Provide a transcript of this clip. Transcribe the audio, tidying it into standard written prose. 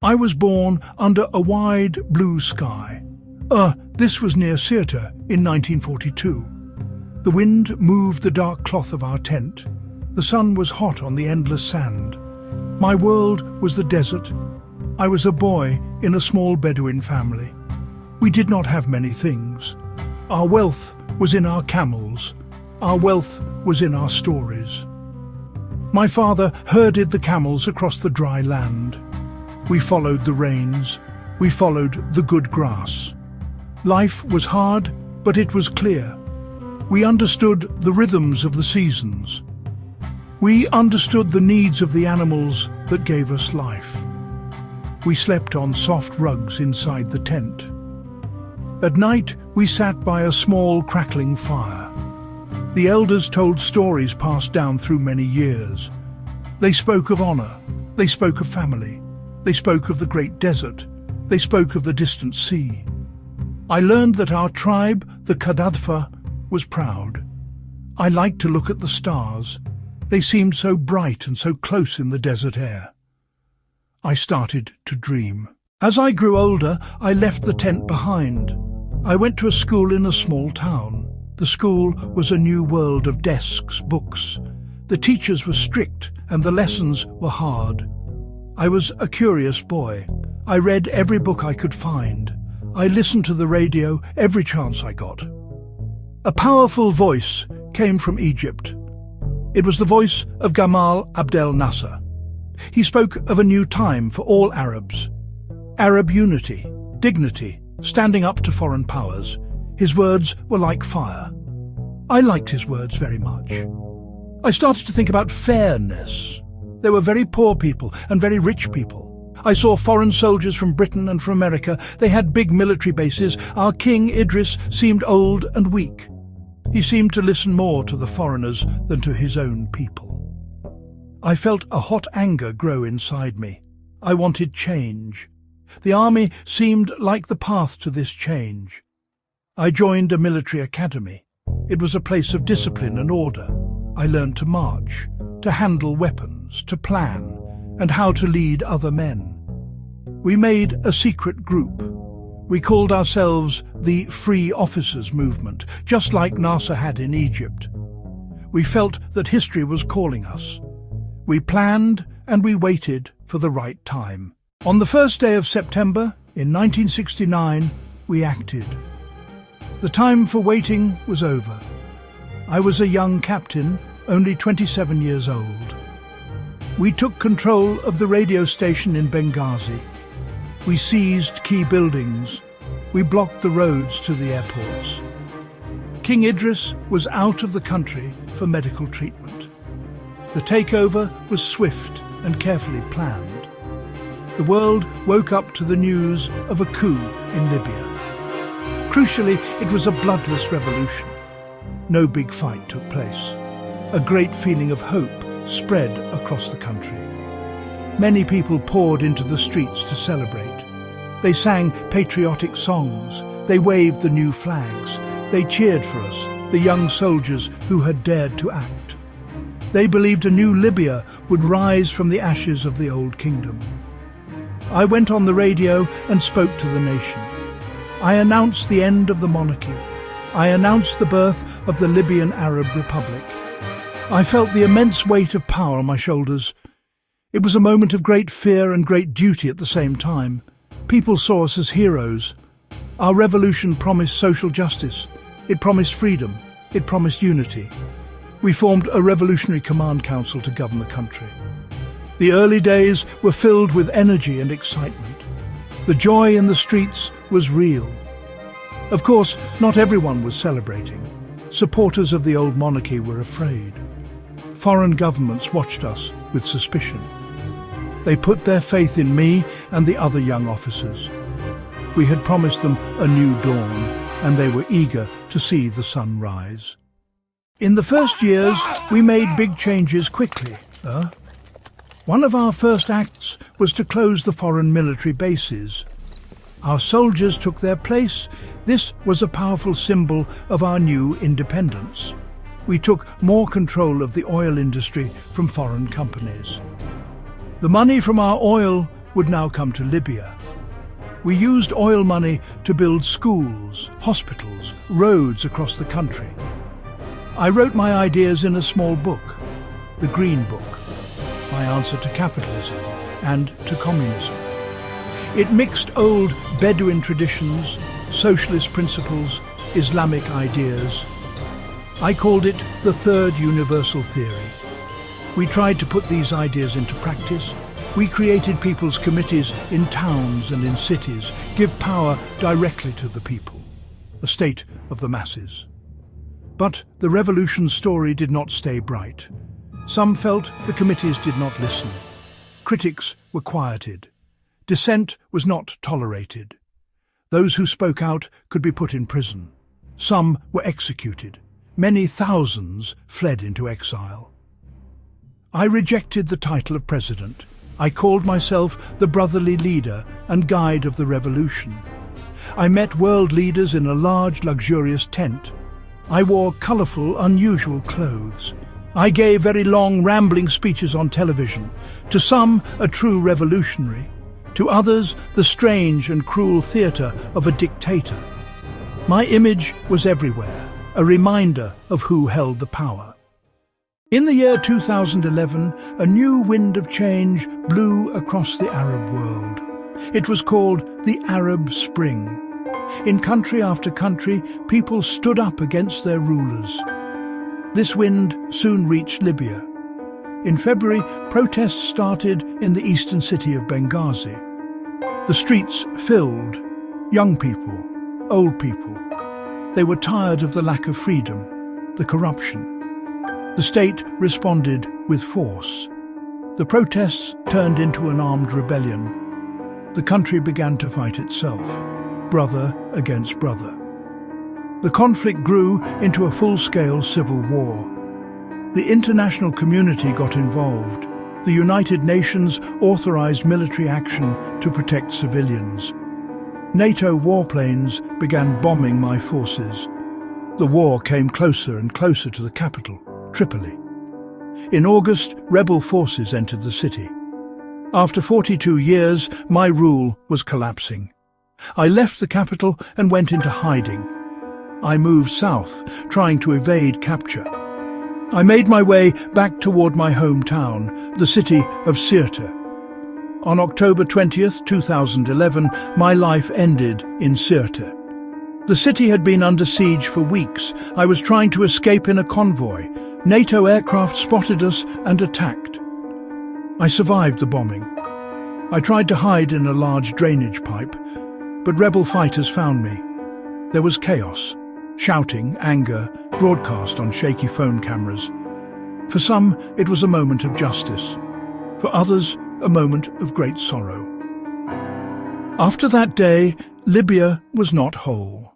I was born under a wide blue sky. This was near Sirte in 1942. The wind moved the dark cloth of our tent. The sun was hot on the endless sand. My world was the desert. I was a boy in a small Bedouin family. We did not have many things. Our wealth was in our camels. Our wealth was in our stories. My father herded the camels across the dry land. We followed the rains. We followed the good grass. Life was hard, but it was clear. We understood the rhythms of the seasons. We understood the needs of the animals that gave us life. We slept on soft rugs inside the tent. At night, we sat by a small crackling fire. The elders told stories passed down through many years. They spoke of honor. They spoke of family. They spoke of the great desert. They spoke of the distant sea. I learned that our tribe, the Gaddafi, was proud. I liked to look at the stars. They seemed so bright and so close in the desert air. I started to dream. As I grew older, I left the tent behind. I went to a school in a small town. The school was a new world of desks, books. The teachers were strict and the lessons were hard. I was a curious boy. I read every book I could find. I listened to the radio every chance I got. A powerful voice came from Egypt. It was the voice of Gamal Abdel Nasser. He spoke of a new time for all Arabs. Arab unity, dignity, standing up to foreign powers. His words were like fire. I liked his words very much. I started to think about fairness. There were very poor people and very rich people. I saw foreign soldiers from Britain and from America. They had big military bases. Our king, Idris, seemed old and weak. He seemed to listen more to the foreigners than to his own people. I felt a hot anger grow inside me. I wanted change. The army seemed like the path to this change. I joined a military academy. It was a place of discipline and order. I learned to march, to handle weapons, to plan, and how to lead other men. We made a secret group. We called ourselves the Free Officers Movement, just like Nasser had in Egypt. We felt that history was calling us. We planned and we waited for the right time. On the first day of September, in 1969, we acted. The time for waiting was over. I was a young captain, only 27 years old. We took control of the radio station in Benghazi. We seized key buildings. We blocked the roads to the airports. King Idris was out of the country for medical treatment. The takeover was swift and carefully planned. The world woke up to the news of a coup in Libya. Crucially, it was a bloodless revolution. No big fight took place. A great feeling of hope spread across the country. Many people poured into the streets to celebrate. They sang patriotic songs. They waved the new flags. They cheered for us, the young soldiers who had dared to act. They believed a new Libya would rise from the ashes of the old kingdom. I went on the radio and spoke to the nation. I announced the end of the monarchy. I announced the birth of the Libyan Arab Republic. I felt the immense weight of power on my shoulders. It was a moment of great fear and great duty at the same time. People saw us as heroes. Our revolution promised social justice. It promised freedom. It promised unity. We formed a revolutionary command council to govern the country. The early days were filled with energy and excitement. The joy in the streets was real. Of course, not everyone was celebrating. Supporters of the old monarchy were afraid. Foreign governments watched us with suspicion. They put their faith in me and the other young officers. We had promised them a new dawn, and they were eager to see the sun rise. In the first years, we made big changes quickly. One of our first acts was to close the foreign military bases. Our soldiers took their place. This was a powerful symbol of our new independence. We took more control of the oil industry from foreign companies. The money from our oil would now come to Libya. We used oil money to build schools, hospitals, roads across the country. I wrote my ideas in a small book, the Green Book, my answer to capitalism and to communism. It mixed old Bedouin traditions, socialist principles, Islamic ideas. I called it the Third Universal Theory. We tried to put these ideas into practice. We created people's committees in towns and in cities, give power directly to the people, a state of the masses. But the revolution story did not stay bright. Some felt the committees did not listen. Critics were quieted. Dissent was not tolerated. Those who spoke out could be put in prison. Some were executed. Many thousands fled into exile. I rejected the title of president. I called myself the brotherly leader and guide of the revolution. I met world leaders in a large, luxurious tent. I wore colourful, unusual clothes. I gave very long, rambling speeches on television. To some, a true revolutionary. To others, the strange and cruel theatre of a dictator. My image was everywhere, a reminder of who held the power. In the year 2011, a new wind of change blew across the Arab world. It was called the Arab Spring. In country after country, people stood up against their rulers. This wind soon reached Libya. In February, protests started in the eastern city of Benghazi. The streets filled, young people, old people. They were tired of the lack of freedom, the corruption. The state responded with force. The protests turned into an armed rebellion. The country began to fight itself, brother against brother. The conflict grew into a full-scale civil war. The international community got involved. The United Nations authorized military action to protect civilians. NATO warplanes began bombing my forces. The war came closer and closer to the capital, Tripoli. In August, rebel forces entered the city. After 42 years, my rule was collapsing. I left the capital and went into hiding. I moved south, trying to evade capture. I made my way back toward my hometown, the city of Sirte. On October 20th, 2011, my life ended in Sirte. The city had been under siege for weeks. I was trying to escape in a convoy. NATO aircraft spotted us and attacked. I survived the bombing. I tried to hide in a large drainage pipe, but rebel fighters found me. There was chaos, shouting, anger, broadcast on shaky phone cameras. For some, it was a moment of justice. For others, a moment of great sorrow. After that day, Libya was not whole.